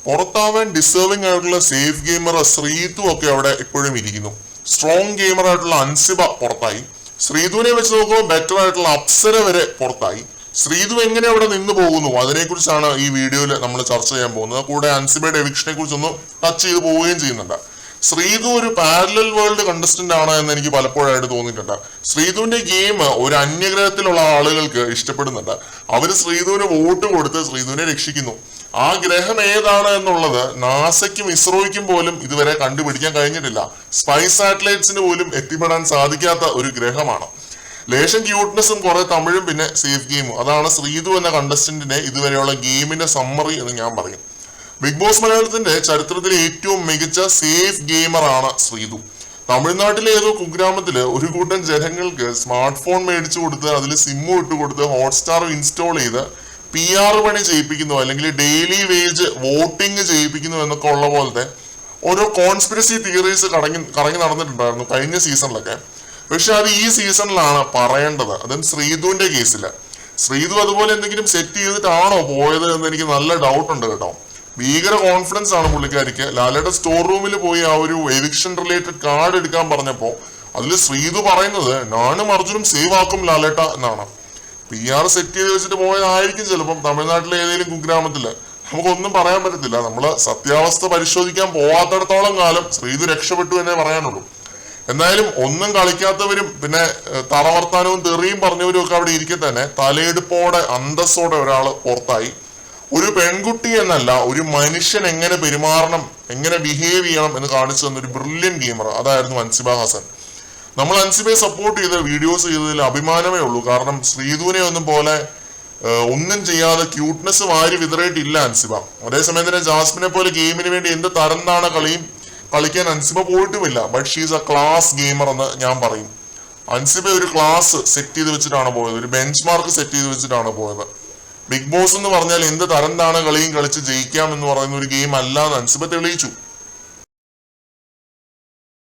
പുറത്താവാൻ deserving ആയിട്ടുള്ള safe gamer Sreethu ഒക്കെ അവിടെ ഇപ്പോഴും ഇരിക്കുന്നു. സ്ട്രോങ് ഗെയിമർ ആയിട്ടുള്ള അൻസിബ പുറത്തായി. ശ്രീതുവിനെ വെച്ച് നോക്കുമ്പോൾ ബെറ്റർ ആയിട്ടുള്ള അപ്സര വരെ പുറത്തായി. ശ്രീതു എങ്ങനെ അവിടെ നിന്ന് പോകുന്നു അതിനെക്കുറിച്ചാണ് ഈ വീഡിയോയിൽ നമ്മൾ ചർച്ച ചെയ്യാൻ പോകുന്നത്. കൂടെ അൻസിബയുടെ എവിക്ഷനെ കുറിച്ചൊന്ന് ടച്ച് ചെയ്ത് പോവുകയും ചെയ്യുന്നുണ്ട്. ശ്രീതു ഒരു പാരലൽ വേൾഡ് കണ്ടസ്റ്റന്റ് ആണ് എന്ന് എനിക്ക് പലപ്പോഴായിട്ട് തോന്നിയിട്ടുണ്ട്. ശ്രീതുവിന്റെ ഗെയിം ഒരു അന്യഗ്രഹത്തിലുള്ള ആളുകൾക്ക് ഇഷ്ടപ്പെടുന്നുണ്ട്. അവര് ശ്രീതുവിന് വോട്ട് കൊടുത്ത് ശ്രീതുവിനെ രക്ഷിക്കുന്നു. ആ ഗ്രഹം ഏതാണ് എന്നുള്ളത് നാസയ്ക്കും ഇസ്രോയ്ക്കും പോലും ഇതുവരെ കണ്ടുപിടിക്കാൻ കഴിഞ്ഞിട്ടില്ല. സ്പൈസ് സാറ്റലൈറ്റ്സിന് പോലും എത്തിപ്പെടാൻ സാധിക്കാത്ത ഒരു ഗ്രഹമാണ്. ലേശം ക്യൂട്ട്നെസ്സും കുറെ തമിഴും പിന്നെ സേഫ് ഗെയിമും. അതാണ് ശ്രീതു എന്ന കണ്ടസ്റ്റന്റിന്റെ ഇതുവരെയുള്ള ഗെയിമിന്റെ സമ്മറി എന്ന് ഞാൻ പറയും. ബിഗ് ബോസ് മലയാളത്തിന്റെ ചരിത്രത്തിലെ ഏറ്റവും മികച്ച സേഫ് ഗെയിമർ ആണ് ശ്രീതു. തമിഴ്നാട്ടിലെ ഏതോ കുഗ്രാമത്തില് ഒരു കൂട്ടം ജനങ്ങൾക്ക് സ്മാർട്ട് ഫോൺ മേടിച്ചു കൊടുത്ത് അതിൽ സിമ്മ് ഇട്ട് കൊടുത്ത് ഹോട്ട്സ്റ്റാർ ഇൻസ്റ്റാൾ ചെയ്ത് PR പണി ചെയ്യിപ്പിക്കുന്നു, അല്ലെങ്കിൽ ഡെയിലി വേജ് വോട്ടിംഗ് ചെയ്യിപ്പിക്കുന്നു എന്നൊക്കെ ഉള്ള പോലത്തെ ഓരോ കോൺസ്പിറസി തിയറീസ് കറങ്ങി നടന്നിട്ടുണ്ടായിരുന്നു കഴിഞ്ഞ സീസണിലൊക്കെ. പക്ഷെ അത് ഈ സീസണിലാണ് പറയേണ്ടത്. അതും ശ്രീതുവിന്റെ കേസില്. ശ്രീതു അതുപോലെ എന്തെങ്കിലും സെറ്റ് ചെയ്തിട്ടാണോ പോയത് എന്ന് എനിക്ക് നല്ല ഡൗട്ട് ഉണ്ട് കേട്ടോ. ഭീകര കോൺഫിഡൻസ് ആണ് പുള്ളിക്കാരിക്ക്. ലാലയുടെ സ്റ്റോർ റൂമിൽ പോയി ആ ഒരു എവിക്ഷൻ റിലേറ്റഡ് കാർഡ് എടുക്കാൻ പറഞ്ഞപ്പോ അതിൽ ശ്രീതു പറയുന്നത് ഞാനും അർജുനും സേവ് ആക്കും ലാലേട്ട എന്നാണ്. PR സെറ്റ് ചെയ്ത് വെച്ചിട്ട് പോയതായിരിക്കും ചിലപ്പം തമിഴ്നാട്ടിലെ ഏതെങ്കിലും കുഗ്രാമത്തില്. നമുക്കൊന്നും പറയാൻ പറ്റത്തില്ല. നമ്മള് സത്യാവസ്ഥ പരിശോധിക്കാൻ പോവാത്തിടത്തോളം കാലം ശ്രീതു രക്ഷപ്പെട്ടു എന്നേ പറയാനുള്ളൂ. എന്തായാലും ഒന്നും കളിക്കാത്തവരും പിന്നെ തറവർത്താനവും തെറിയും പറഞ്ഞവരും ഒക്കെ അവിടെ ഇരിക്കെ തന്നെ തലയെടുപ്പോടെ അന്തസ്സോടെ ഒരാള് പുറത്തായി. ഒരു പെൺകുട്ടി എന്നല്ല, ഒരു മനുഷ്യൻ എങ്ങനെ പെരുമാറണം, എങ്ങനെ ബിഹേവ് ചെയ്യണം എന്ന് കാണിച്ചു തന്ന ഒരു ബ്രില്യൻ ഗെയിമർ അതായിരുന്നു അൻസിബ ഹസൻ. നമ്മൾ അൻസിബയെ സപ്പോർട്ട് ചെയ്ത് വീഡിയോസ് ചെയ്തതിൽ അഭിമാനമേ ഉള്ളൂ. കാരണം ശ്രീതുവിനെ ഒന്നും പോലെ ഒന്നും ചെയ്യാതെ ക്യൂട്ട്നെസ് വാരി വിതറിയിട്ടില്ല അൻസിബ. അതേസമയം തന്നെ ജാസ്മിനെ പോലെ ഗെയിമിന് വേണ്ടി എന്ത് തരംതാണ് കളിക്കാൻ അൻസിബ പോയിട്ടുമില്ല. But she's a class gamer എന്ന് ഞാൻ പറയും. അൻസിബ ഒരു ക്ലാസ് സെറ്റ് ചെയ്ത് വെച്ചിട്ടാണ് പോയത്, ഒരു ബെഞ്ച് മാർക്ക് സെറ്റ് ചെയ്ത് വെച്ചിട്ടാണ് പോയത്. ബിഗ് ബോസ് എന്ന് പറഞ്ഞാൽ എന്ത് തരംതാണ് കളിയും കളിച്ച് ജയിക്കാം എന്ന് പറയുന്ന ഒരു ഗെയിം അല്ല എന്ന് അൻസിബ തെളിയിച്ചു.